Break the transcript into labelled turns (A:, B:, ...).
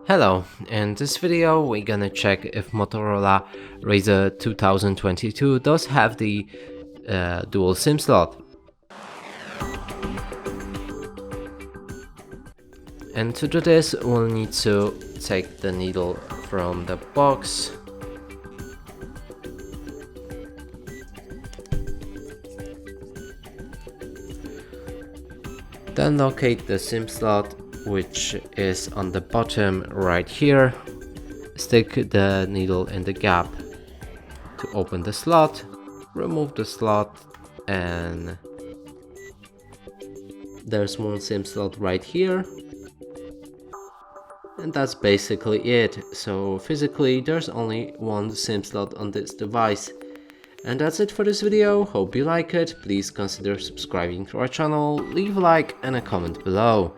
A: Hello, in this video we're gonna check if Motorola Razr 2022 does have the dual SIM slot. And to do this we'll need to take the needle from the box, then locate the SIM slot, which is on the bottom right here. Stick the needle in the gap to open the slot, remove the slot, and there's one SIM slot right here. And that's basically it. So physically there's only one SIM slot on this device. And that's it for this video. Hope you like it. Please consider subscribing to our channel, leave a like and a comment below.